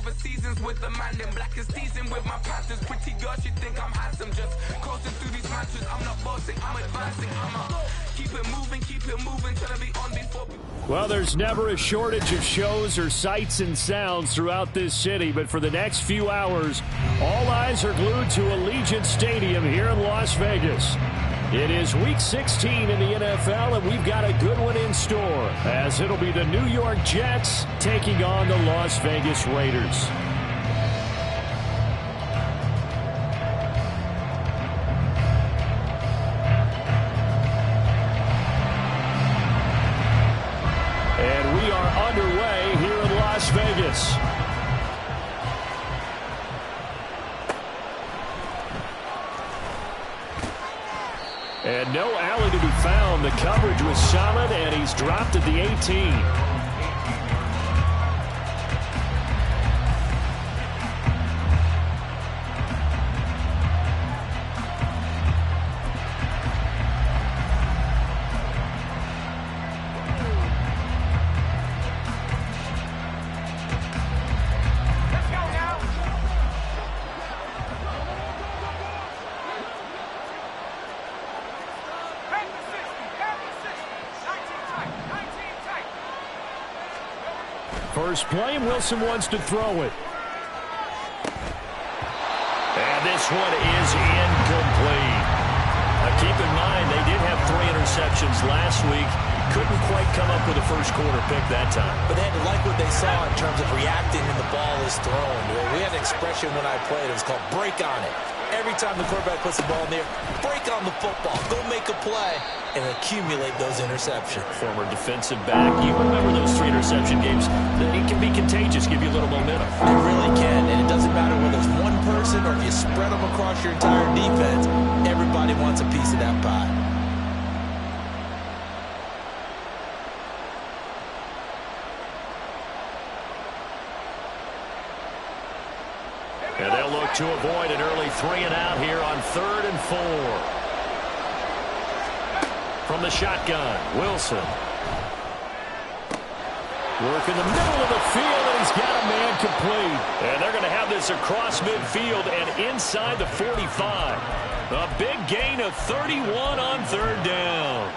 over seasons with the man in black is teasing with my passes. Pretty girl, she think I'm handsome. Just coasting through these matches. I'm not bossing, I'm advancing. Keep it moving, trying to be on before. Well, there's never a shortage of shows or sights and sounds throughout this city, but for the next few hours, all eyes are glued to Allegiant Stadium here in Las Vegas. It is Week 16 in the NFL, and we've got a good one in store, as it'll be the New York Jets taking on the Las Vegas Raiders. And we are underway here in Las Vegas. And no alley to be found. The coverage was solid, and he's dropped at the 18. First play, Wilson wants to throw it. And this one is incomplete. Now keep in mind, they did have 3 interceptions last week. Couldn't quite come up with a first quarter pick that time. But they had to like what they saw in terms of reacting when the ball is thrown. We had an expression when I played. It was called break on it. Every time the quarterback puts the ball in there, break on the football. Go make a play and accumulate those interceptions. Former defensive back. You remember those 3 interception games. It can be contagious, give you a little momentum. It really can, and it doesn't matter whether it's one person or if you spread them across your entire defense. Everybody wants a piece of that pie. And they'll look to avoid an early 3-and-out here on 3rd and 4. From the shotgun, Wilson. Work in the middle of the field, and he's got a man complete. And they're going to have this across midfield and inside the 45. A big gain of 31 on 3rd down.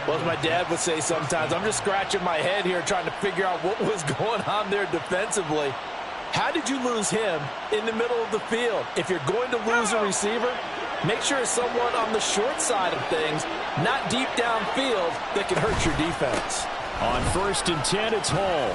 Well, as my dad would say sometimes, I'm just scratching my head here trying to figure out what was going on there defensively. How did you lose him in the middle of the field? If you're going to lose a receiver, make sure it's someone on the short side of things, not deep downfield, that can hurt your defense. On 1st and 10, it's Hall.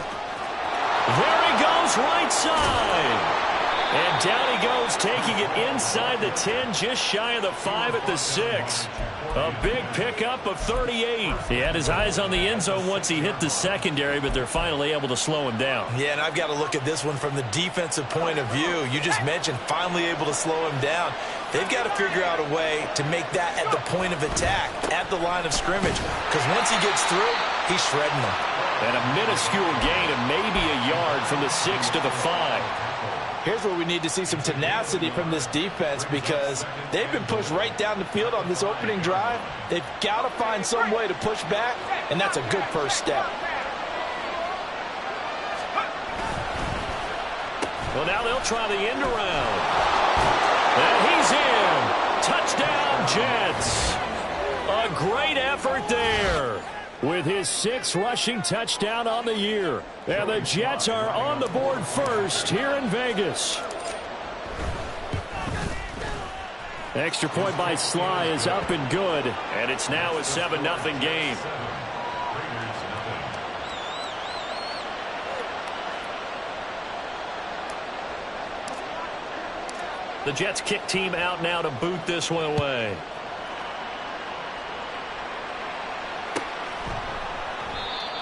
There he goes, right side. And down he goes, taking it inside the 10, just shy of the 5 at the 6. A big pickup of 38. He had his eyes on the end zone once he hit the secondary, but they're finally able to slow him down. Yeah, and I've got to look at this one from the defensive point of view. You just mentioned finally able to slow him down. They've got to figure out a way to make that at the point of attack, at the line of scrimmage, because once he gets through, he's shredding them. And a minuscule gain of maybe a yard from the 6 to the 5. Here's where we need to see some tenacity from this defense, because they've been pushed right down the field on this opening drive. They've got to find some way to push back, and that's a good first step. Well, now they'll try the end around. And he's in. Touchdown, Jets. A great effort there, with his 6th rushing touchdown on the year. And the Jets are on the board first here in Vegas. Extra point by Sly is up and good. And it's now a 7-0 game. The Jets kick team out now to boot this one away.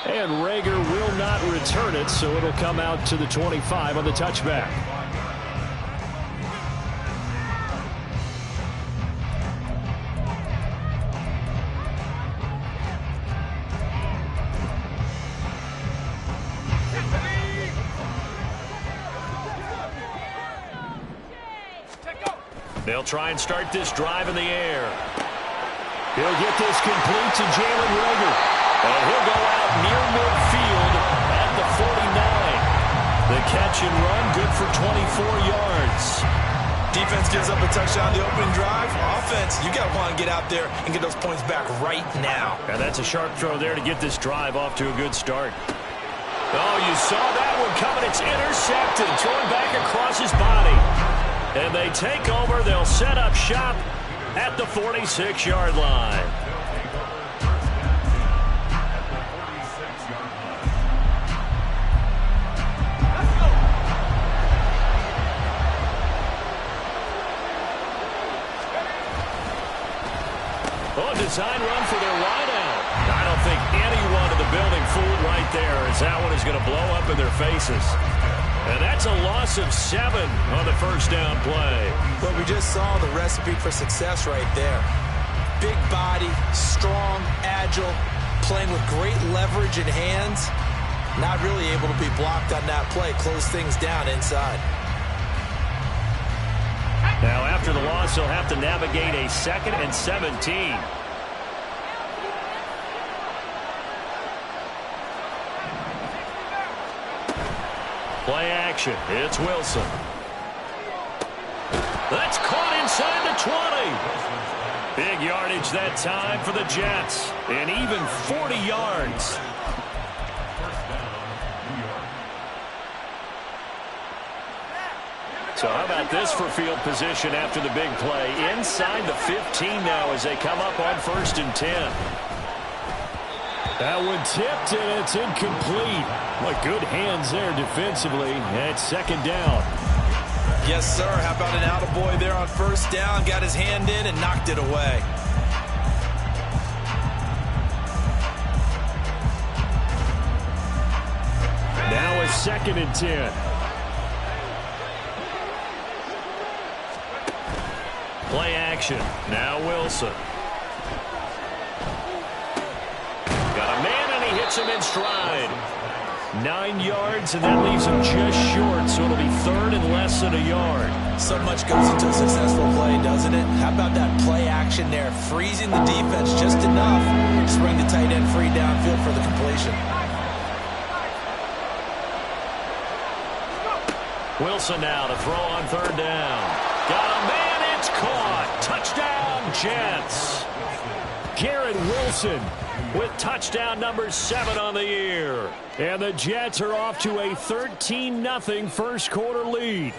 And Reagor will not return it, so it'll come out to the 25 on the touchback. They'll try and start this drive in the air. He'll get this complete to Jalen Reagor. And he'll go out near midfield at the 49. The catch and run, good for 24 yards. Defense gives up a touchdown the opening drive. Offense, you got to want to get out there and get those points back right now. And that's a sharp throw there to get this drive off to a good start. Oh, you saw that one coming. It's intercepted, thrown back across his body. And they take over. They'll set up shop at the 46-yard line. Design run for their wideout. I don't think anyone in the building fooled right there, as that one is going to blow up in their faces. And that's a loss of 7 on the first down play. But we just saw the recipe for success right there. Big body, strong, agile, playing with great leverage in hands. Not really able to be blocked on that play. Close things down inside. Now after the loss, they'll have to navigate a 2nd and 17. Play action. It's Wilson. That's caught inside the 20. Big yardage that time for the Jets. And even 40 yards. So how about this for field position after the big play? Inside the 15 now as they come up on 1st and 10. That one tipped, and it's incomplete. What good hands there defensively at 2nd down. Yes, sir. How about an attaboy there on 1st down? Got his hand in and knocked it away. Now a 2nd and 10. Play action. Now Wilson. Got a man, and he hits him in stride. 9 yards, and that leaves him just short, so it'll be 3rd and less than a yard. So much goes into a successful play, doesn't it? How about that play action there? Freezing the defense just enough to bring the tight end free downfield for the completion. Wilson now to throw on 3rd down. Got a man, it's caught. Touchdown, Jets. Garrett Wilson with touchdown number 7 on the year. And the Jets are off to a 13-0 first quarter lead.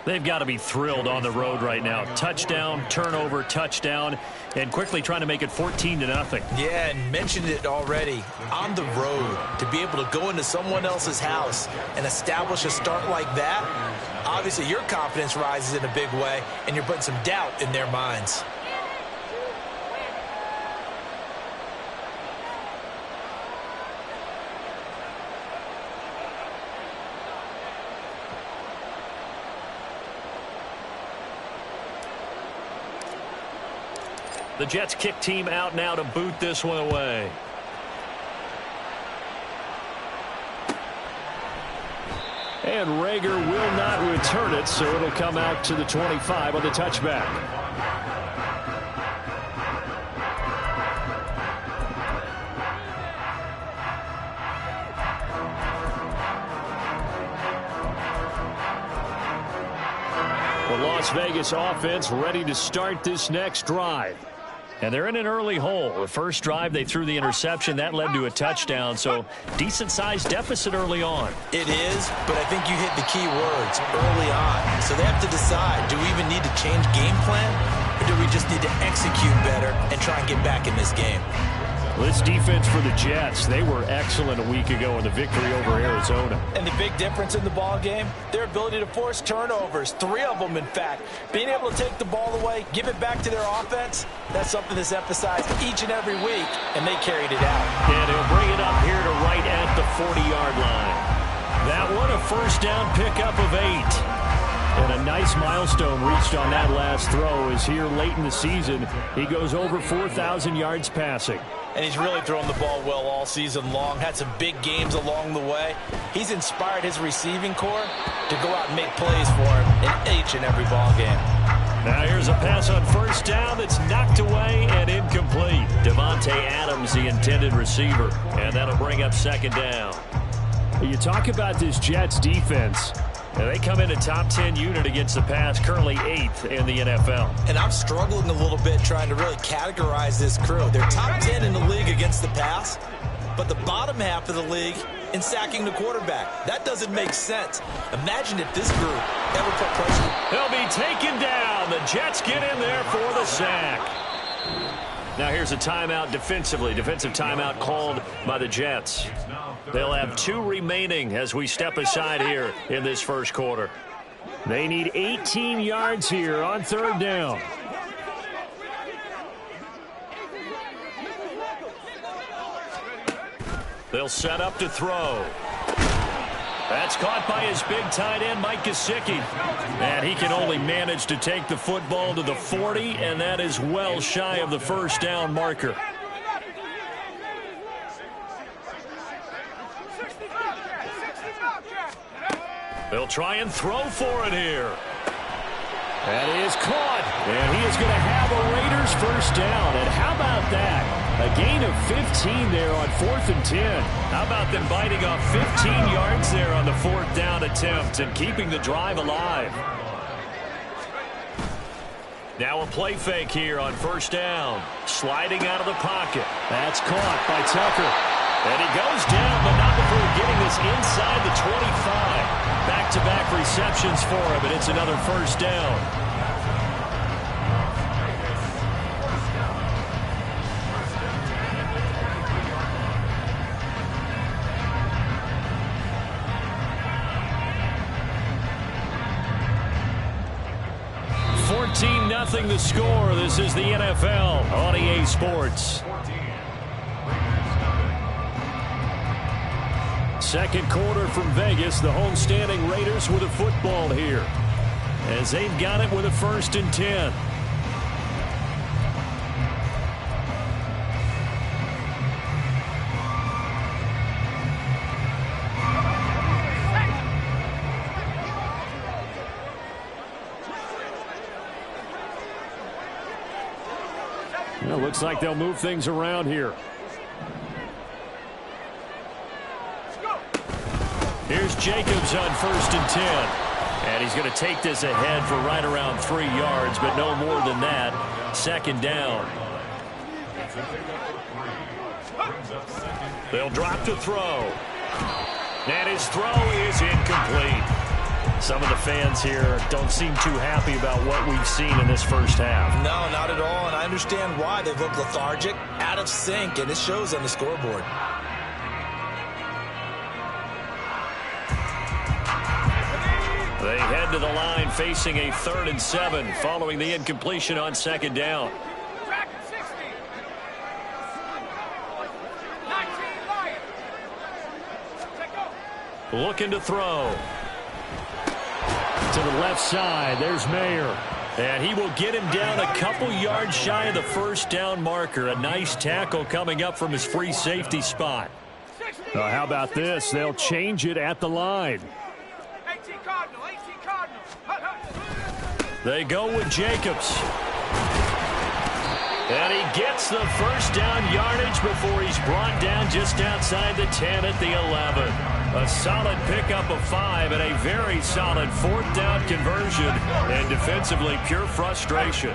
They've got to be thrilled on the road right now. Touchdown, turnover, touchdown, and quickly trying to make it 14-0. Yeah, and mentioned it already. On the road, to be able to go into someone else's house and establish a start like that, obviously your confidence rises in a big way, and you're putting some doubt in their minds. The Jets kick team out now to boot this one away. And Rager will not return it, so it'll come out to the 25 on the touchback. The Las Vegas offense ready to start this next drive. And they're in an early hole. The first drive, they threw the interception. That led to a touchdown, so decent-sized deficit early on. It is, but I think you hit the key words, early on. So they have to decide, do we even need to change game plan, or do we just need to execute better and try and get back in this game? This defense for the Jets, they were excellent a week ago in the victory over Arizona. And the big difference in the ball game, their ability to force turnovers, 3 of them in fact. Being able to take the ball away, give it back to their offense, that's something that's emphasized each and every week, and they carried it out. And he'll bring it up here to right at the 40-yard line. That one, a first down pickup of 8. And a nice milestone reached on that last throw as here late in the season, he goes over 4,000 yards passing. And he's really thrown the ball well all season long. Had some big games along the way. He's inspired his receiving corps to go out and make plays for him in each and every ball game. Now here's a pass on first down that's knocked away and incomplete. Devontae Adams, the intended receiver. And that'll bring up 2nd down. You talk about this Jets defense. They come in a top 10 unit against the pass, currently 8th in the NFL. And I'm struggling a little bit trying to really categorize this crew. They're top 10 in the league against the pass, but the bottom half of the league in sacking the quarterback. That doesn't make sense. Imagine if this group ever put pressure. He'll be taken down. The Jets get in there for the sack. Now here's a timeout defensively. Defensive timeout called by the Jets. They'll have 2 remaining as we step aside here in this first quarter. They need 18 yards here on 3rd down. They'll set up to throw. That's caught by his big tight end, Mike Gesicki. And he can only manage to take the football to the 40, and that is well shy of the first down marker. They'll try and throw for it here. That is caught. And he is going to have a Raiders first down. And how about that? A gain of 15 there on 4th and 10. How about them biting off 15 yards there on the 4th down attempt and keeping the drive alive? Now a play fake here on 1st down. Sliding out of the pocket. That's caught by Tucker. And he goes down, but not before getting this inside the 25. Back-to-back receptions for him, and it's another first down. Nothing the score. This is the NFL on EA Sports. Second quarter from Vegas. The homestanding Raiders with a football here, as they've got it with a 1st and 10. It looks like they'll move things around here. Here's Jacobs on 1st and 10. And he's going to take this ahead for right around 3 yards, but no more than that. 2nd down. They'll drop to throw. And his throw is incomplete. Some of the fans here don't seem too happy about what we've seen in this first half. No, not at all, and I understand why. They've looked lethargic, out of sync, and it shows on the scoreboard. They head to the line facing a 3rd and 7 following the incompletion on 2nd down. Looking to throw. To the left side, there's Mayer. And he will get him down a couple yards shy of the first down marker. A nice tackle coming up from his free safety spot. How about this? They'll change it at the line. They go with Jacobs. And he gets the first down yardage before he's brought down just outside the 10 at the 11. A solid pickup of 5 and a very solid 4th down conversion. And defensively, pure frustration.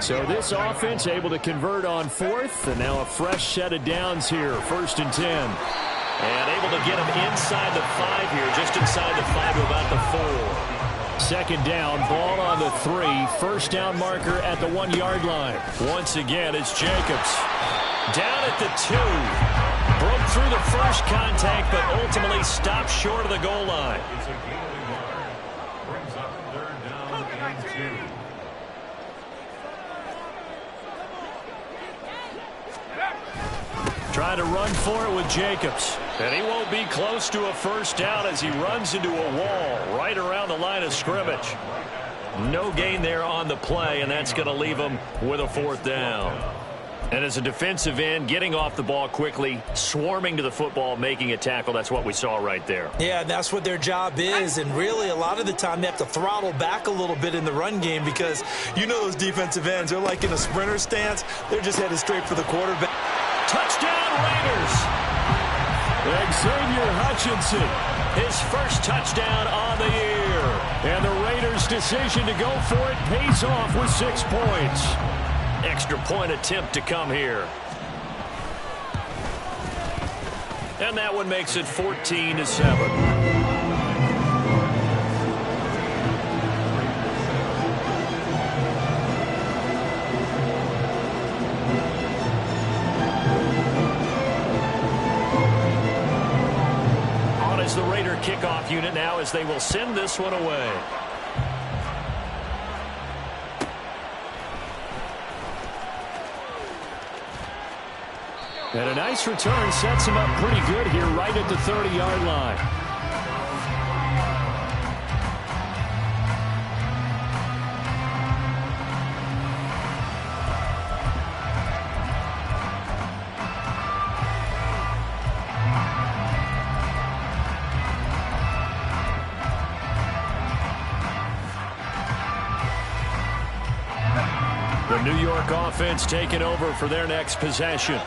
So this offense able to convert on 4th, and now a fresh set of downs here. 1st and 10. And able to get him inside the 5 here, just inside the 5 to about the 4. 2nd down, ball on the 3. 1st down marker at the 1 yard line. Once again, it's Jacobs. Down at the 2. Broke through the first contact, but ultimately stopped short of the goal line. Trying to run for it with Jacobs. And he won't be close to a first down as he runs into a wall right around the line of scrimmage. No gain there on the play, and that's going to leave him with a 4th down. And as a defensive end, getting off the ball quickly, swarming to the football, making a tackle, that's what we saw right there. Yeah, and that's what their job is. And really, a lot of the time, they have to throttle back a little bit in the run game because you know those defensive ends, they're like in a sprinter stance. They're just headed straight for the quarterback. Touchdown, Raiders. Xavier Hutchinson, his first touchdown on the year. And the Raiders' decision to go for it pays off with 6 points. Extra point attempt to come here. And that one makes it 14-7. The Raider kickoff unit now as they will send this one away. And a nice return sets him up pretty good here right at the 30-yard line. The New York offense taking over for their next possession.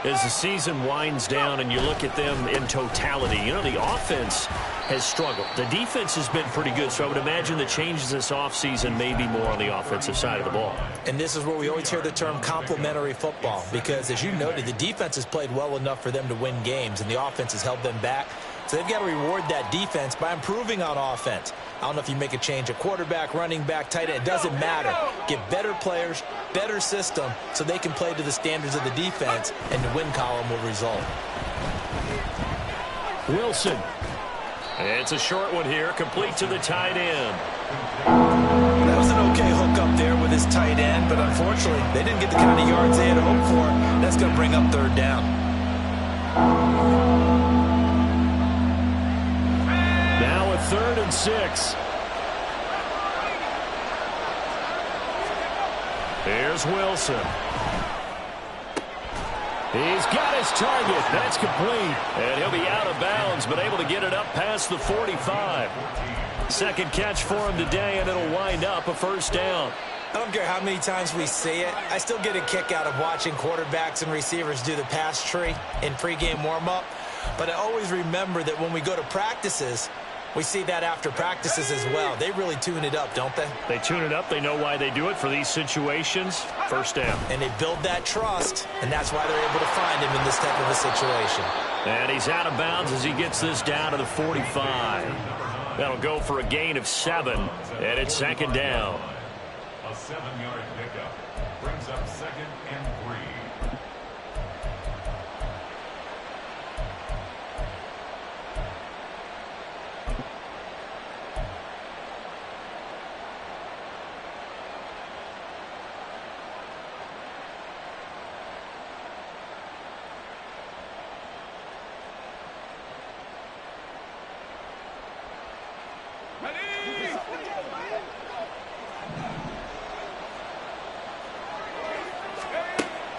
As the season winds down and you look at them in totality, you know, the offense has struggled. The defense has been pretty good, so I would imagine the changes this offseason may be more on the offensive side of the ball. And this is where we always hear the term complementary football, because as you noted, the defense has played well enough for them to win games, and the offense has held them back. So they've got to reward that defense by improving on offense. I don't know if you make a change at quarterback, running back, tight end. It doesn't matter. Get better players, better system, so they can play to the standards of the defense, and the win column will result. Wilson. It's a short one here, complete to the tight end. That was an okay hook up there with his tight end, but unfortunately, they didn't get the kind of yards they had hoped for. That's going to bring up third down. Now a 3rd and 6. Here's Wilson. He's got his target. That's complete. And he'll be out of bounds, but able to get it up past the 45. Second catch for him today, and it'll wind up a first down. I don't care how many times we see it. I still get a kick out of watching quarterbacks and receivers do the pass tree in pregame warm-up. But I always remember that when we go to practices, we see that after practices as well. They really tune it up, don't they? They tune it up. They know why they do it for these situations. First down. And they build that trust, and that's why they're able to find him in this type of a situation. And he's out of bounds as he gets this down to the 45. That'll go for a gain of 7, and it's second down. A 7-yard pickup brings up 2nd and 3.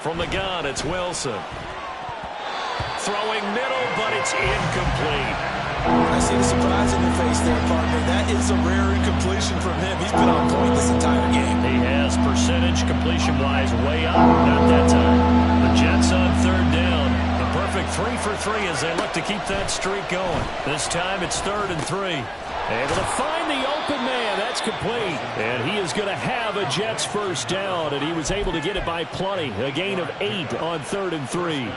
From the gun, it's Wilson. Throwing middle, but it's incomplete. I see the surprise in your face there, partner. That is a rare incompletion from him. He's been on point this entire game. He has percentage completion-wise way up. Not that time. The Jets on 3rd down. The perfect 3 for 3 as they look to keep that streak going. This time it's 3rd and 3. Able to find the open man. That's complete. And he is going to have a Jets first down, and he was able to get it by plenty. A gain of 8 on 3rd and 3.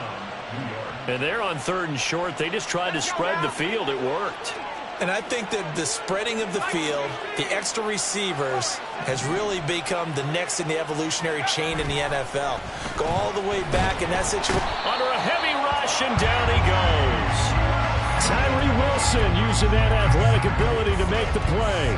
And they're on 3rd and short. They just tried to spread the field. It worked. And I think that the spreading of the field, the extra receivers, has really become the next in the evolutionary chain in the NFL. Go all the way back in that situation. Under a heavy rush, and down he goes. Tyree Wilson using that athletic ability to make the play.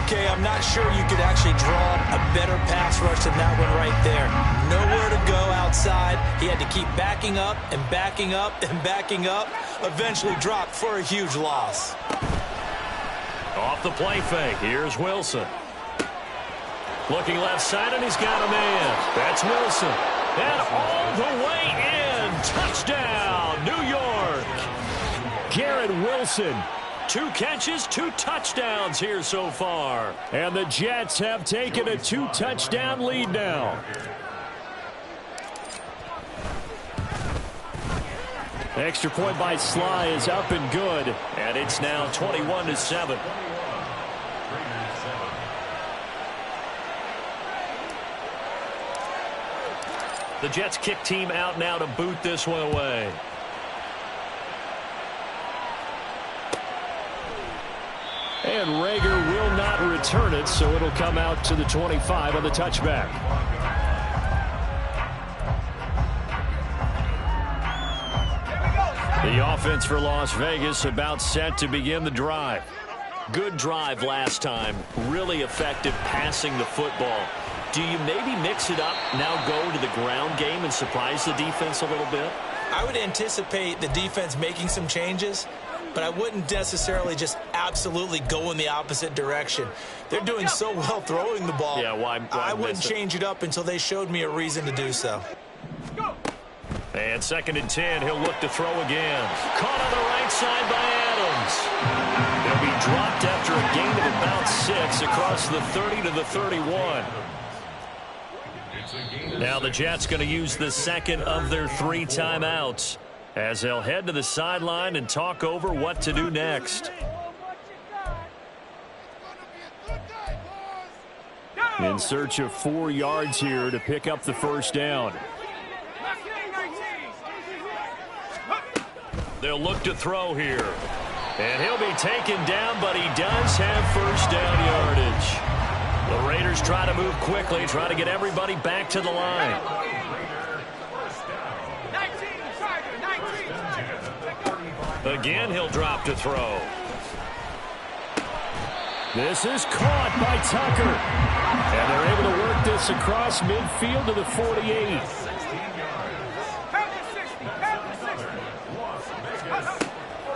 Okay, I'm not sure you could actually draw a better pass rush than that one right there. Nowhere to go outside. He had to keep backing up and backing up and backing up. Eventually dropped for a huge loss. Off the play fake. Here's Wilson. Looking left side, and he's got a man. That's Wilson. And all the way in. Touchdown, New York. Garrett Wilson. 2 catches, 2 touchdowns here so far. And the Jets have taken a 2-touchdown lead now. Extra point by Sly is up and good. And it's now 21-7. The Jets kick team out now to boot this one away. And Rager will not return it, so it'll come out to the 25 on the touchback. The offense for Las Vegas about set to begin the drive. Good drive last time. Really effective passing the football. Do you maybe mix it up, now go to the ground game and surprise the defense a little bit? I would anticipate the defense making some changes, but I wouldn't necessarily just absolutely go in the opposite direction. They're doing so well throwing the ball. Yeah, why I wouldn't change it up until they showed me a reason to do so. And 2nd and 10, he'll look to throw again. Caught on the right side by Adams. He'll be dropped after a gain of about 6 across the 30 to the 31. Now the Jets going to use the second of their 3 timeouts as they'll head to the sideline and talk over what to do next. In search of 4 yards here to pick up the first down. They'll look to throw here. And he'll be taken down, but he does have first down yardage. The Raiders try to move quickly, try to get everybody back to the line. Again, he'll drop to throw. This is caught by Tucker. And they're able to work this across midfield to the 48.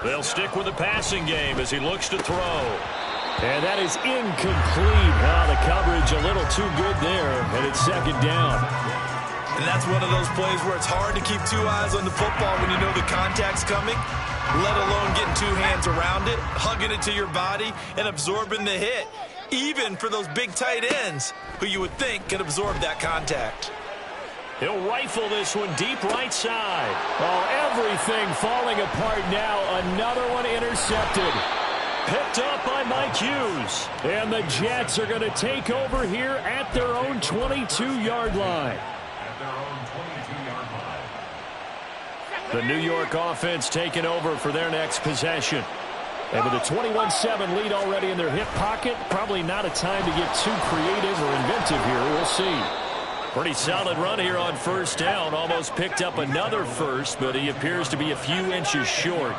They'll stick with the passing game as he looks to throw. And that is incomplete. The coverage a little too good there, and it's 2nd down. And that's one of those plays where it's hard to keep 2 eyes on the football when you know the contact's coming, let alone getting 2 hands around it, hugging it to your body, and absorbing the hit, even for those big tight ends who you would think can absorb that contact. He'll rifle this one deep right side. Oh, everything falling apart now. Another one intercepted. Picked up by Mike Hughes. And the Jets are going to take over here at their own 22-yard line. The New York offense taking over for their next possession. And with a 21-7 lead already in their hip pocket, probably not a time to get too creative or inventive here. We'll see. Pretty solid run here on first down. Almost picked up another first, but he appears to be a few inches short.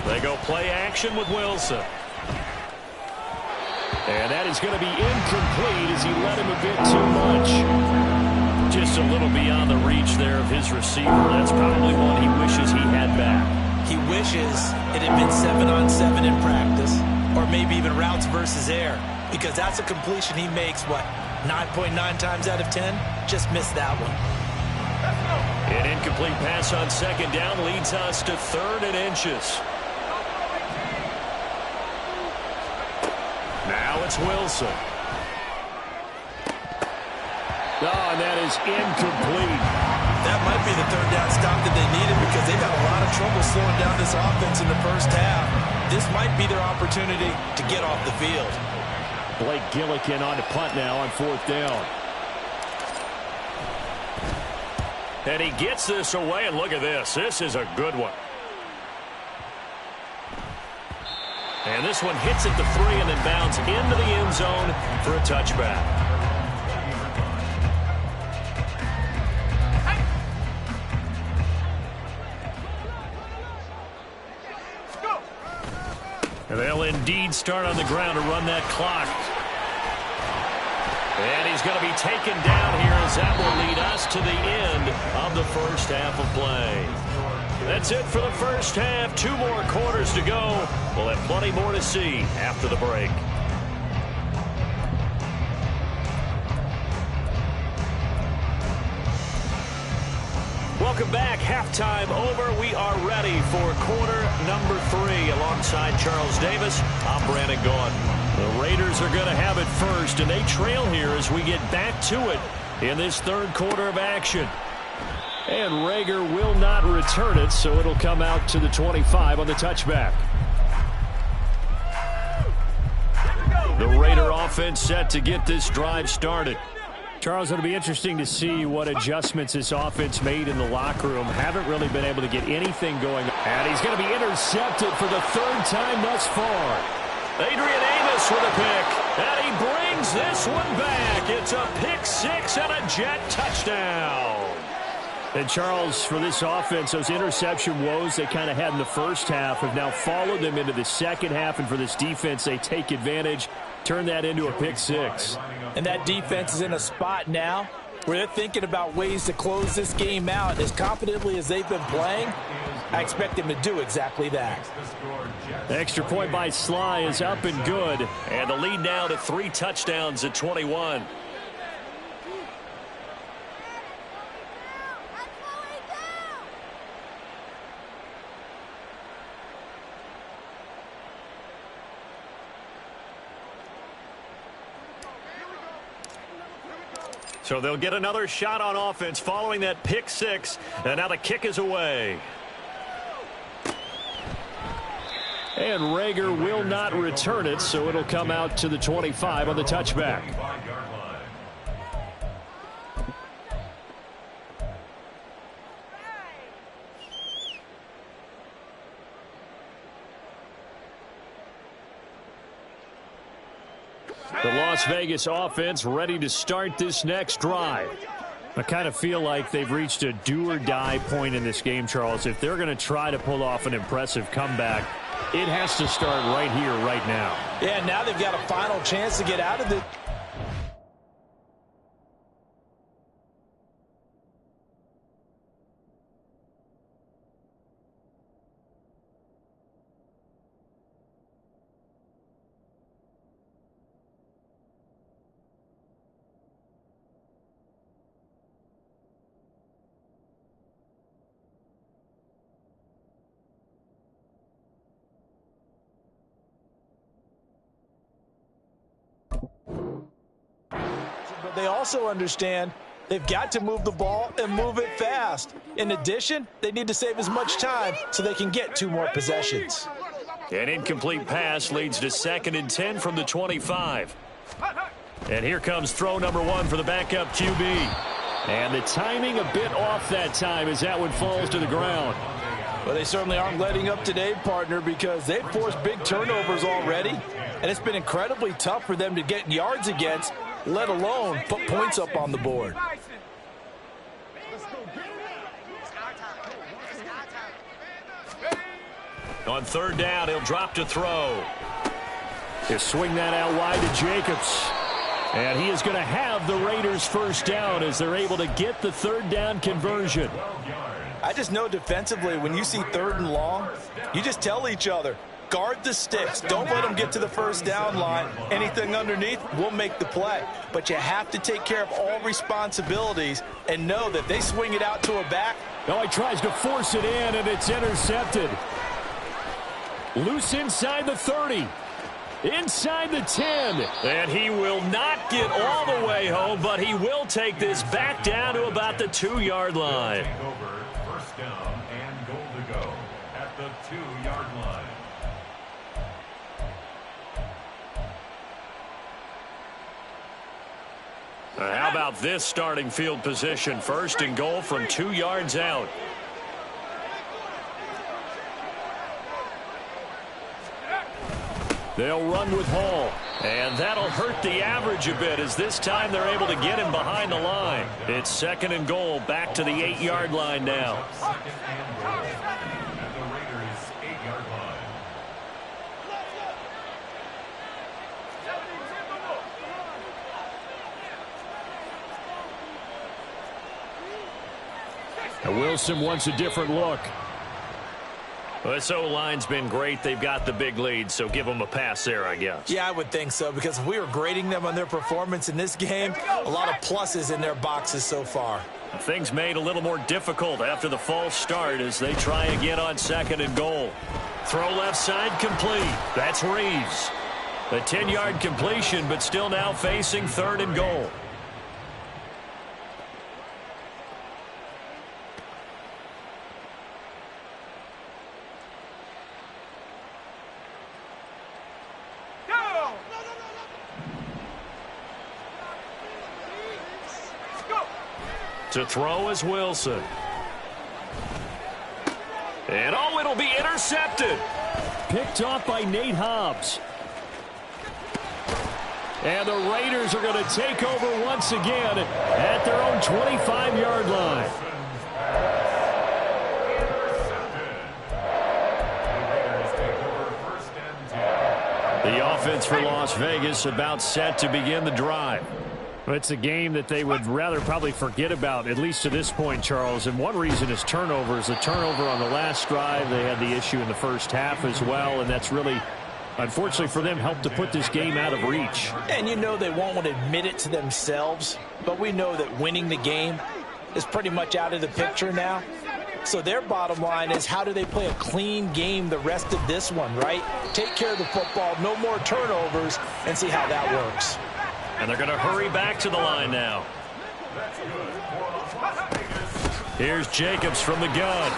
They go play action with Wilson. And that is going to be incomplete as he led him a bit too much. Just a little beyond the reach there of his receiver. That's probably one he wishes he had back. He wishes it had been 7-on-7 in practice, or maybe even routes versus air, because that's a completion he makes, 9.9 times out of 10? Just missed that one. An incomplete pass on 2nd down leads us to 3rd and inches. Now it's Wilson. And that is incomplete. That might be the 3rd down stop that they needed because they've had a lot of trouble slowing down this offense in the first half. This might be their opportunity to get off the field. Blake Gillikin on to punt now on 4th down. And he gets this away, and look at this. This is a good one. And this one hits at the 3 and then bounds into the end zone for a touchback. And they'll indeed start on the ground to run that clock. And he's going to be taken down here as that will lead us to the end of the first half of play. That's it for the first half. 2 more quarters to go. We'll have plenty more to see after the break. Welcome back. Halftime over. We are ready for quarter number 3. Alongside Charles Davis, I'm Brandon Gaudin. The Raiders are going to have it first, and they trail here as we get back to it in this 3rd quarter of action. And Rager will not return it, so it'll come out to the 25 on the touchback. The Raider offense set to get this drive started. Charles, it'll be interesting to see what adjustments this offense made in the locker room. Haven't really been able to get anything going. And he's going to be intercepted for the third time thus far. Adrian Amos with a pick. And he brings this one back. It's a pick six and a Jet touchdown. And Charles, for this offense, those interception woes they kind of had in the first half have now followed them into the second half. And for this defense, they take advantage, turn that into a pick six. And that defense is in a spot now where they're thinking about ways to close this game out. As confidently as they've been playing, I expect them to do exactly that. The extra point by Sly is up and good. And the lead now to 3 touchdowns at 21. So they'll get another shot on offense following that pick six. And now the kick is away. And Rager will not return it, so it'll come out to the 25 on the touchback. The Las Vegas offense ready to start this next drive. I kind of feel like they've reached a do-or-die point in this game, Charles. If they're going to try to pull off an impressive comeback, it has to start right here, right now. Yeah, now they've got a final chance to get out of the... But they also understand they've got to move the ball and move it fast. In addition, they need to save as much time so they can get 2 more possessions. An incomplete pass leads to 2nd and 10 from the 25. And here comes throw number 1 for the backup QB. And the timing a bit off that time as that one falls to the ground. Well, they certainly aren't letting up today, partner, because they've forced big turnovers already. And it's been incredibly tough for them to get yards against, let alone put points up on the board. On 3rd down, he'll drop to throw. He'll swing that out wide to Jacobs. And he is going to have the Raiders first down as they're able to get the 3rd down conversion. I just know defensively, when you see 3rd and long, you just tell each other, guard the sticks. Don't let them get to the first down line. Anything underneath will make the play. But you have to take care of all responsibilities and know that they swing it out to a back. No, he tries to force it in, and it's intercepted. Loose inside the 30. Inside the 10. And he will not get all the way home, but he will take this back down to about the 2-yard line. First down and goal to go at the 2-yard line. How about this starting field position? 1st and goal from 2 yards out. They'll run with Hall. And that'll hurt the average a bit as this time they're able to get him behind the line. It's 2nd and goal, back to the 8-yard line now. Second and goal at the Raiders' 8-yard line. And Wilson wants a different look. Well, this O-line's been great. They've got the big lead, so give them a pass there, I guess. Yeah, I would think so, because if we were grading them on their performance in this game, a lot of pluses in their boxes so far. Things made a little more difficult after the false start as they try again on 2nd and goal. Throw left side complete. That's Reeves. A 10-yard completion, but still now facing 3rd and goal. To throw is Wilson. And oh, it'll be intercepted. Picked off by Nate Hobbs. And the Raiders are going to take over once again at their own 25-yard line. The offense for Las Vegas about set to begin the drive. It's a game that they would rather probably forget about, at least to this point, Charles. And one reason is turnovers. The turnover on the last drive, they had the issue in the first half as well, and that's really, unfortunately for them, helped to put this game out of reach. And you know they won't want to admit it to themselves, but we know that winning the game is pretty much out of the picture now. So their bottom line is, how do they play a clean game the rest of this one, right? Take care of the football, no more turnovers, and see how that works. And they're going to hurry back to the line now. Here's Jacobs from the gun.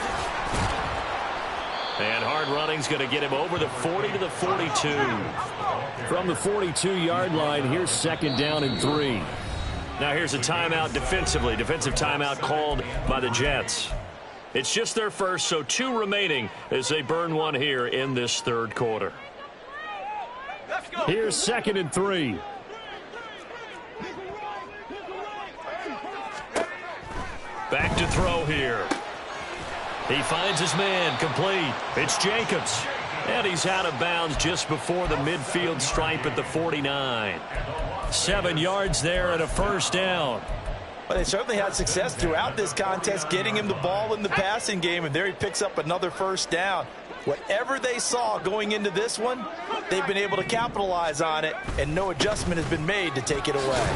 And hard running's going to get him over the 40 to the 42. From the 42-yard line, here's 2nd down and 3. Now here's a timeout defensively. Defensive timeout called by the Jets. It's just their first, so 2 remaining as they burn one here in this third quarter. Here's 2nd and 3. Back to throw here. He finds his man, complete. It's Jacobs. And he's out of bounds just before the midfield stripe at the 49. 7 yards there and a first down. Well, they certainly had success throughout this contest getting him the ball in the passing game, and there he picks up another first down. Whatever they saw going into this one, they've been able to capitalize on it, and no adjustment has been made to take it away.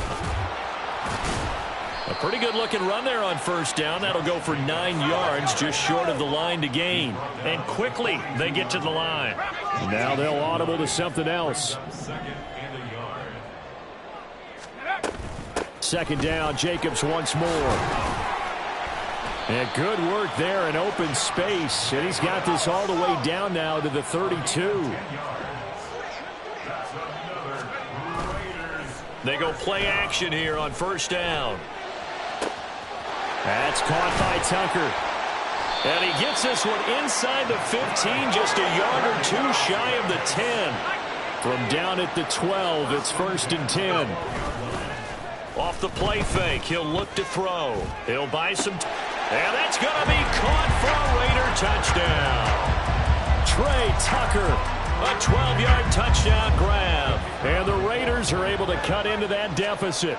A pretty good-looking run there on first down. That'll go for 9 yards, just short of the line to gain. And quickly, they get to the line. Now they'll audible to something else. 2nd down, Jacobs once more. And good work there in open space. And he's got this all the way down now to the 32. They go play action here on first down. That's caught by Tucker. And he gets this one inside the 15, just a yard or 2 shy of the 10. From down at the 12, it's 1st and 10. Off the play fake, he'll look to throw. He'll buy some. And that's going to be caught for a Raider touchdown. Trey Tucker. A 12-yard touchdown grab. And the Raiders are able to cut into that deficit.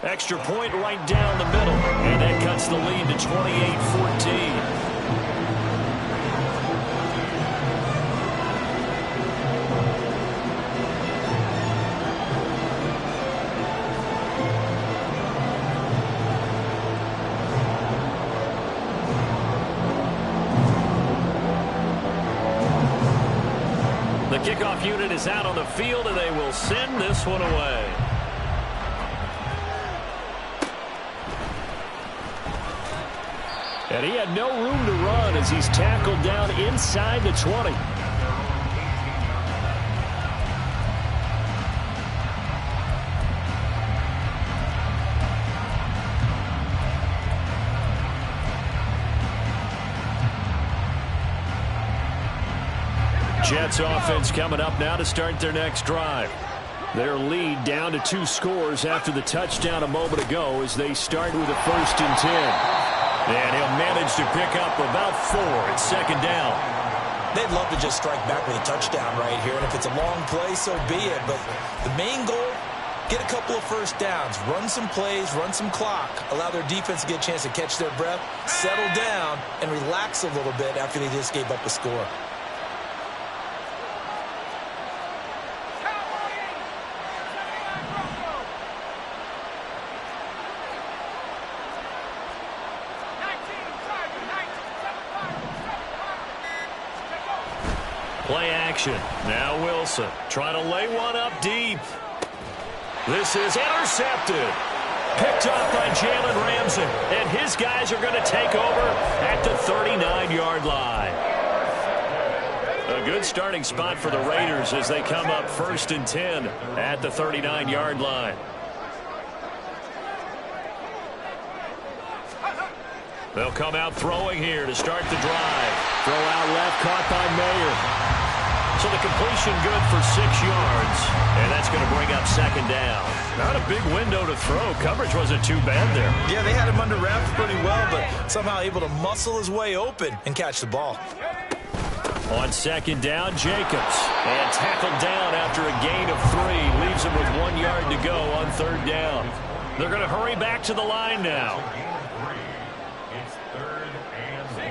Extra point right down the middle. And that cuts the lead to 28-14. The kickoff unit is out on the field, and they will send this one away. And he had no room to run as he's tackled down inside the 20. Jets offense coming up now to start their next drive. Their lead down to 2 scores after the touchdown a moment ago as they start with a 1st and 10. And he'll manage to pick up about 4 at 2nd down. They'd love to just strike back with a touchdown right here, and if it's a long play, so be it. But the main goal, get a couple of first downs, run some plays, run some clock, allow their defense to get a chance to catch their breath, settle down, and relax a little bit after they just gave up a score. Play action. Now Wilson trying to lay one up deep. This is intercepted. Picked off by Jalen Ramsey. And his guys are going to take over at the 39-yard line. A good starting spot for the Raiders as they come up 1st and 10 at the 39-yard line. They'll come out throwing here to start the drive. Throw out left, caught by Mayer. So the completion good for 6 yards, and that's going to bring up second down. Not a big window to throw. Coverage wasn't too bad there. Yeah, they had him under wraps pretty well, but somehow able to muscle his way open and catch the ball. On second down, Jacobs. And tackled down after a gain of 3. Leaves him with 1 yard to go on third down. They're going to hurry back to the line now. It's third and 1.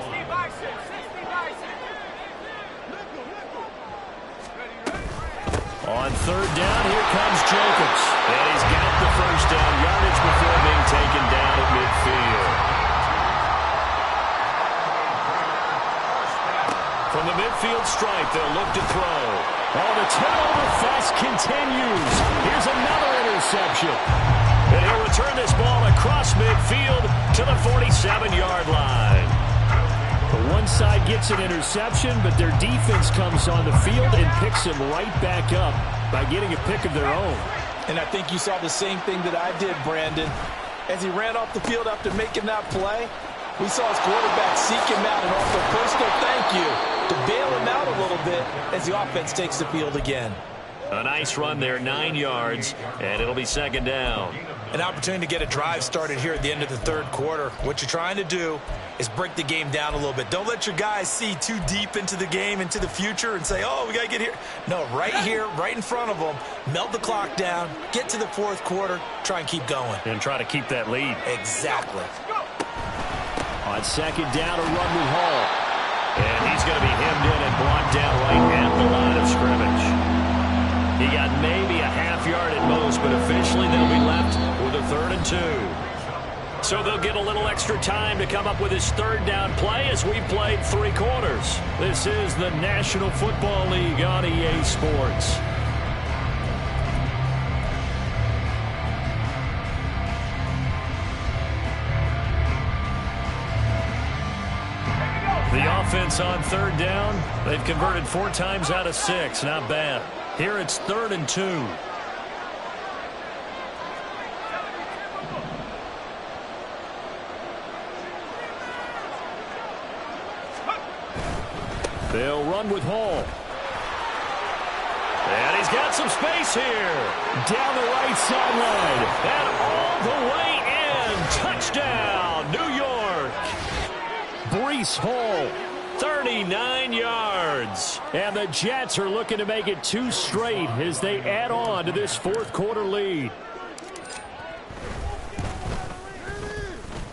On third down, here comes Jacobs. And he's got the first down yardage before being taken down at midfield. From the midfield stripe, they'll look to throw. Oh, the turnover fest continues. Here's another interception. And he'll return this ball across midfield to the 47-yard line. The one side gets an interception, but their defense comes on the field and picks him right back up by getting a pick of their own. And I think you saw the same thing that I did, Brandon. As he ran off the field after making that play, we saw his quarterback seek him out and offer a personal thank you to bail him out a little bit as the offense takes the field again. A nice run there, 9 yards, and it'll be second down. An opportunity to get a drive started here at the end of the third quarter. What you're trying to do is break the game down a little bit. Don't let your guys see too deep into the game, into the future, and say, oh, we got to get here. No, right here, right in front of them, melt the clock down, get to the fourth quarter, try and keep going. And try to keep that lead. Exactly. On second down, a run with Hall. And he's going to be hemmed in and blocked down right at the line of scrimmage. He got maybe a half yard at most, but officially they'll be left with a 3rd and 2. So they'll get a little extra time to come up with his third down play as we've played 3 quarters. This is the National Football League on EA Sports. The offense on third down, they've converted 4 times out of 6. Not bad. Here it's 3rd and 2. They'll run with Hall. And he's got some space here. Down the right sideline. And all the way in. Touchdown, New York. Breece Hall. 39 yards. And the Jets are looking to make it 2 straight as they add on to this fourth quarter lead.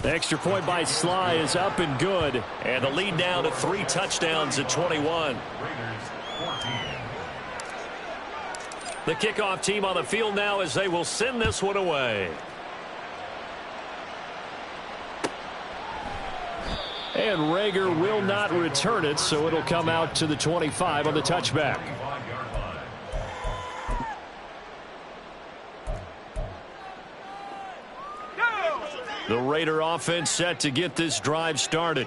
The extra point by Sly is up and good. And the lead down to 3 touchdowns at 21. The kickoff team on the field now as they will send this one away. And Rager will not return it, so it'll come out to the 25 on the touchback. The Raider offense set to get this drive started.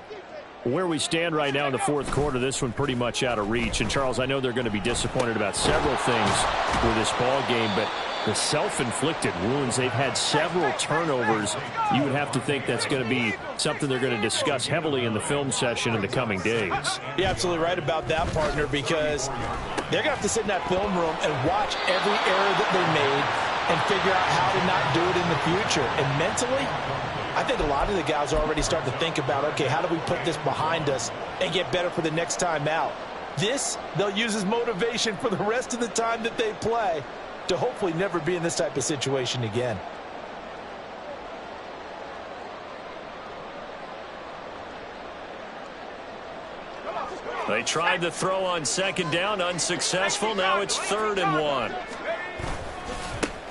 Where we stand right now in the fourth quarter, this one pretty much out of reach. And, Charles, I know they're going to be disappointed about several things with this ball game, but the self-inflicted wounds, they've had several turnovers. You would have to think that's going to be something they're going to discuss heavily in the film session in the coming days. You're absolutely right about that, partner, because they're going to have to sit in that film room and watch every error that they made and figure out how to not do it in the future. And mentally, I think a lot of the guys are already starting to think about, okay, how do we put this behind us and get better for the next time out? This, they'll use as motivation for the rest of the time that they play to hopefully never be in this type of situation again. They tried to throw on second down, unsuccessful. Now it's 3rd and 1.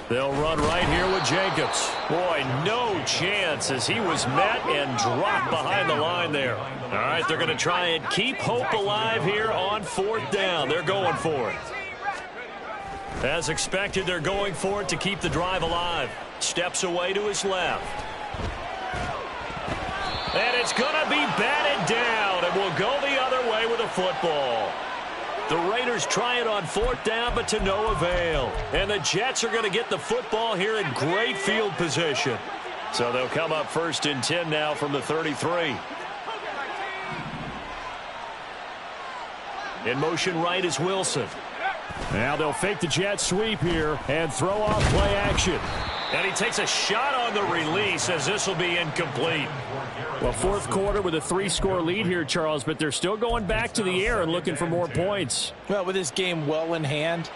They'll run right here with Jacobs. Boy, no chance as he was met and dropped behind the line there. All right, they're going to try and keep hope alive here on 4th down. They're going for it. As expected, they're going for it to keep the drive alive. Steps away to his left. And it's going to be batted down, and will go the other way with a football. The Raiders try it on 4th down, but to no avail. And the Jets are going to get the football here in great field position. So they'll come up 1st and 10 now from the 33. In motion right is Wilson. Now they'll fake the jet sweep here and throw off play action. And he takes a shot on the release as this will be incomplete. Well, fourth quarter with a 3-score lead here, Charles, but they're still going back to the air and looking for more points. Well, with this game well in hand,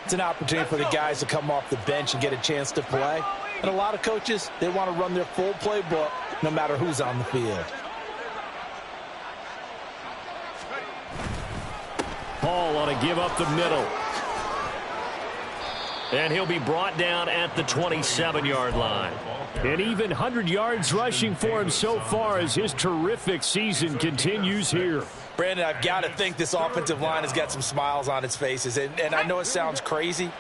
it's an opportunity for the guys to come off the bench and get a chance to play. And a lot of coaches, they want to run their full playbook no matter who's on the field. Paul on a give up the middle. And he'll be brought down at the 27-yard line. And even 100 yards rushing for him so far as his terrific season continues here. Brandon, I've got to think this offensive line has got some smiles on its faces. And I know it sounds crazy,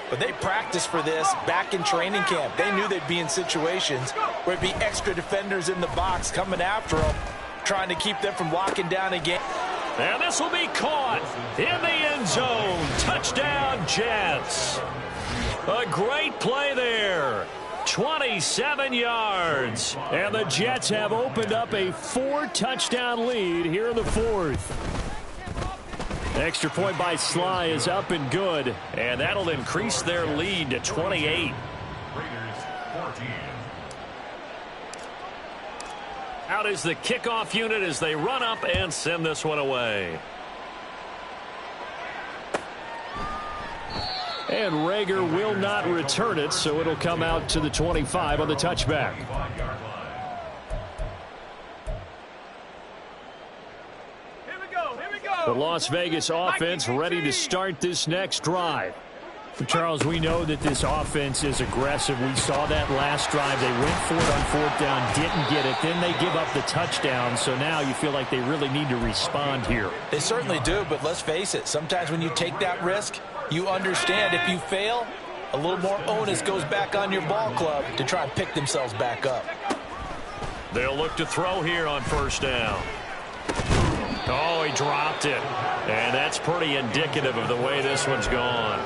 but they practiced for this back in training camp. They knew they'd be in situations where it'd be extra defenders in the box coming after them, trying to keep them from locking down again. And this will be caught in the end zone. Touchdown, Jets. A great play there. 27 yards. And the Jets have opened up a 4-touchdown lead here in the fourth. Extra point by Sly is up and good. And that'll increase their lead to 28. Raiders 14. Out is the kickoff unit as they run up and send this one away. And Rager will not return it, so it'll come out to the 25 on the touchback. The Las Vegas offense ready to start this next drive. Charles, we know that this offense is aggressive. We saw that last drive. They went for it on 4th down, didn't get it. Then they give up the touchdown. So now you feel like they really need to respond here. They certainly do, but let's face it. Sometimes when you take that risk, you understand if you fail, a little more onus goes back on your ball club to try and pick themselves back up. They'll look to throw here on 1st down. Oh, he dropped it. And that's pretty indicative of the way this one's gone.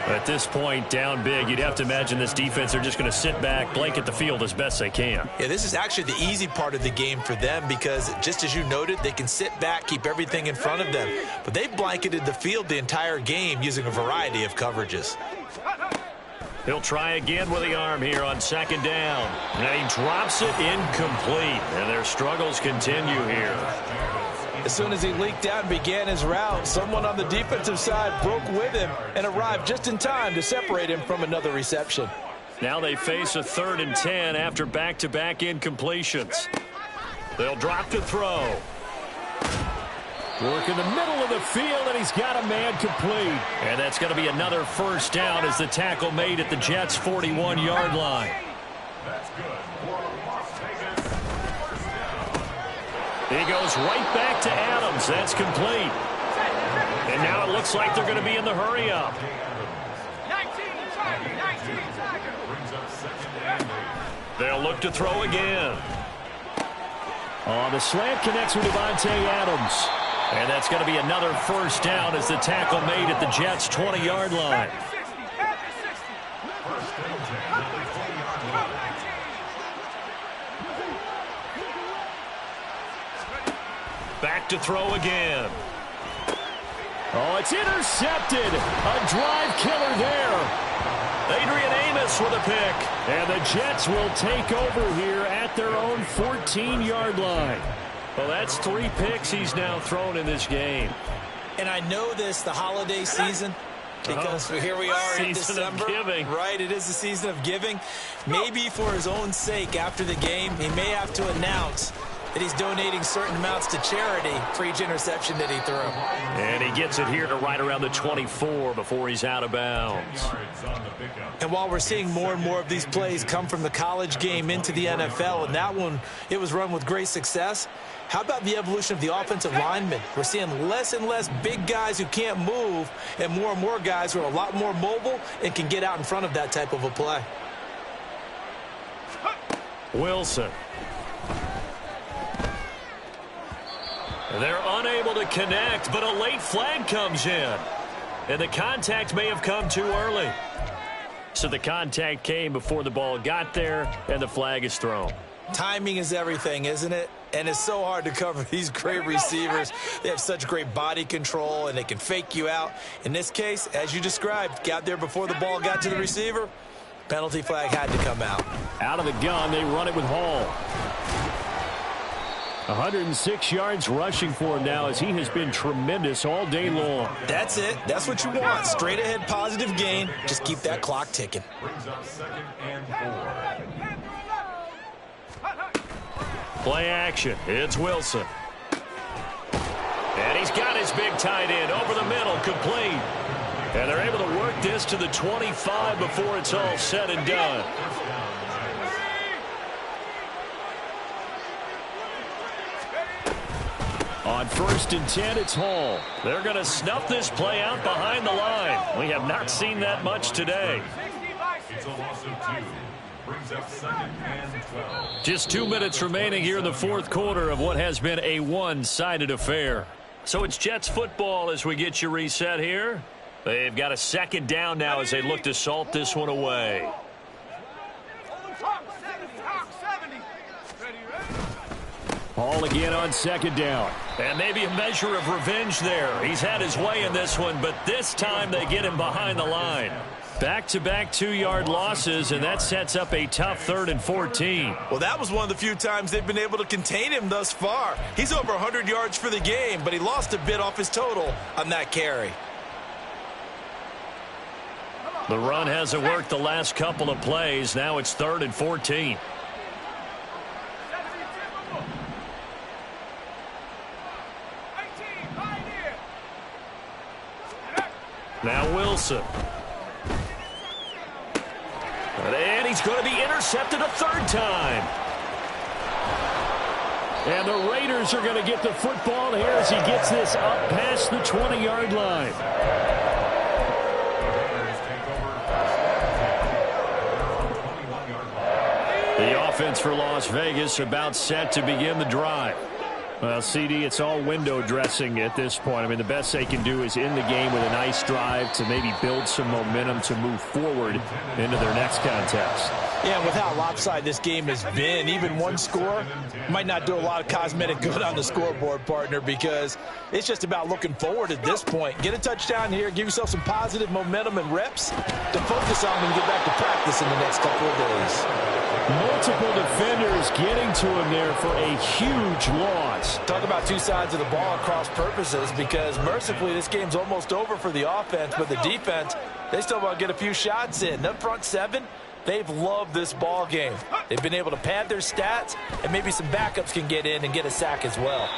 At this point, down big, you'd have to imagine this defense are just going to sit back, blanket the field as best they can. Yeah, this is actually the easy part of the game for them because, just as you noted, they can sit back, keep everything in front of them. But they've blanketed the field the entire game using a variety of coverages. He'll try again with the arm here on 2nd down. And he drops it incomplete. And their struggles continue here. As soon as he leaked out and began his route, someone on the defensive side broke with him and arrived just in time to separate him from another reception. Now they face a 3rd and 10 after back-to-back incompletions. They'll drop to throw. Work in the middle of the field, and he's got a man complete. And that's going to be another 1st down as the tackle made at the Jets' 41-yard line. That's good for Las Vegas. He goes right back to Adams. That's complete. And now it looks like they're going to be in the hurry-up. They'll look to throw again. The slant connects with Devontae Adams. And that's going to be another 1st down as the tackle made at the Jets' 20-yard line. Back to throw again. Oh, it's intercepted. A drive killer there. Adrian Amos with a pick. And the Jets will take over here at their own 14-yard line. Well, that's 3 picks he's now thrown in this game. And I know this, the holiday season, because here we are in December. Season of giving. Right, it is the season of giving. Maybe for his own sake after the game, he may have to announce that he's donating certain amounts to charity for each interception that he threw. And he gets it here to right around the 24 before he's out of bounds. And while we're seeing more and more of these plays come from the college game into the NFL, and that one, it was run with great success, how about the evolution of the offensive linemen? We're seeing less and less big guys who can't move and more guys who are a lot more mobile and can get out in front of that type of a play. Wilson. They're unable to connect, but a late flag comes in. And the contact may have come too early. So the contact came before the ball got there, and the flag is thrown. Timing is everything, isn't it? And it's so hard to cover these great receivers. They have such great body control, and they can fake you out. In this case, as you described, got there before the ball got to the receiver. Penalty flag had to come out. Out of the gun, they run it with Hall. 106 yards rushing for him now as he has been tremendous all day long. That's it. That's what you want. Straight ahead positive gain. Just keep that clock ticking. Brings up 2nd and 4. Play action. It's Wilson. And he's got his big tight end over the middle, complete. And they're able to work this to the 25 before it's all said and done. On 1st and 10, it's Hall. They're going to snuff this play out behind the line. We have not seen that much today. It's a loss of 2. Brings up 2nd and 12. Just 2 minutes remaining here in the 4th quarter of what has been a one-sided affair. So it's Jets football as we get you reset here. They've got a 2nd down now as they look to salt this one away. Hall again on 2nd down. And maybe a measure of revenge there. He's had his way in this one, but this time they get him behind the line. Back-to-back 2-yard losses, and that sets up a tough 3rd and 14. Well, that was one of the few times they've been able to contain him thus far. He's over 100 yards for the game, but he lost a bit off his total on that carry. The run hasn't worked the last couple of plays. Now it's 3rd and 14. Now Wilson. And he's going to be intercepted a 3rd time. And the Raiders are going to get the football here as he gets this up past the 20-yard line. The offense for Las Vegas about set to begin the drive. Well, CD, it's all window dressing at this point. I mean, the best they can do is end the game with a nice drive to maybe build some momentum to move forward into their next contest. Yeah, with how lopsided this game has been, even one score might not do a lot of cosmetic good on the scoreboard, partner, because it's just about looking forward at this point. Get a touchdown here, give yourself some positive momentum and reps to focus on when you get back to practice in the next couple of days. Multiple defenders getting to him there for a huge loss. Talk about two sides of the ball at cross purposes, because mercifully this game's almost over for the offense, but the defense, they still want to get a few shots in. The front 7, they've loved this ball game. They've been able to pad their stats, and maybe some backups can get in and get a sack as well.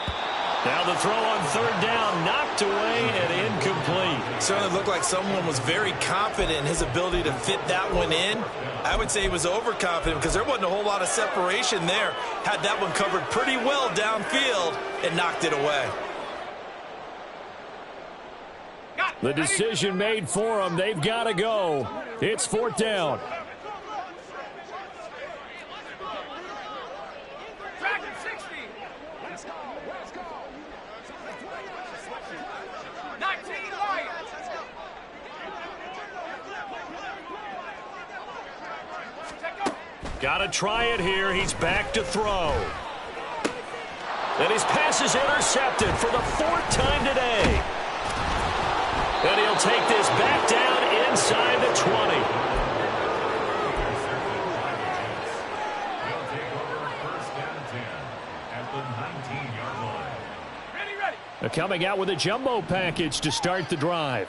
Now the throw on 3rd down, knocked away and incomplete. It certainly looked like someone was very confident in his ability to fit that one in. I would say he was overconfident because there wasn't a whole lot of separation there. Had that one covered pretty well downfield and knocked it away. The decision made for them. They've got to go. It's 4th down. Got to try it here. He's back to throw. And his pass is intercepted for the 4th time today. And he'll take this back down inside the 20. He'll take over 1st and 10 at the 19-yard line. Ready. They're coming out with a jumbo package to start the drive.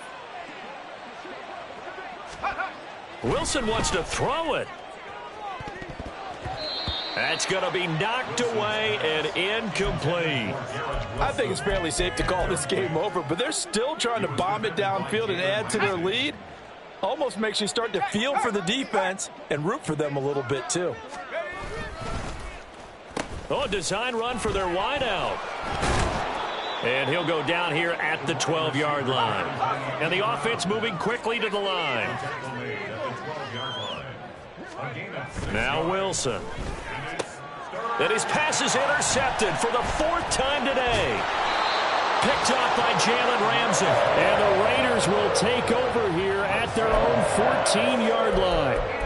Wilson wants to throw it. That's going to be knocked away and incomplete. I think it's fairly safe to call this game over, but they're still trying to bomb it downfield and add to their lead. Almost makes you start to feel for the defense and root for them a little bit too. Oh, design run for their wideout. And he'll go down here at the 12-yard line. And the offense moving quickly to the line. Now Wilson. And his pass is intercepted for the 4th time today. Picked off by Jalen Ramsey. And the Raiders will take over here at at their own 14-yard line.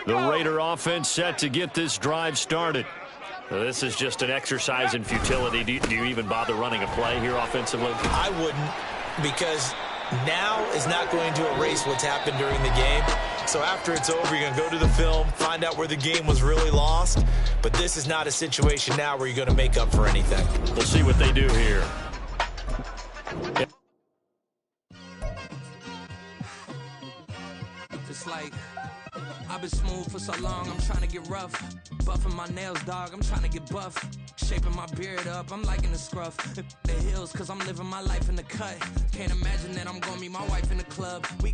The Raider offense set to get this drive started. This is just an exercise in futility. Do you even bother running a play here offensively? I wouldn't, because now is not going to erase what's happened during the game. So after it's over, you're going to go to the film, find out where the game was really lost. But this is not a situation now where you're going to make up for anything. We'll see what they do here. It's like I've been smooth for so long, I'm trying to get rough. Buffing my nails, dog, I'm trying to get buff. Shaping my beard up, I'm liking the scruff. The hills, cause I'm living my life in the cut. Can't imagine that I'm gonna meet my wife in the club. We go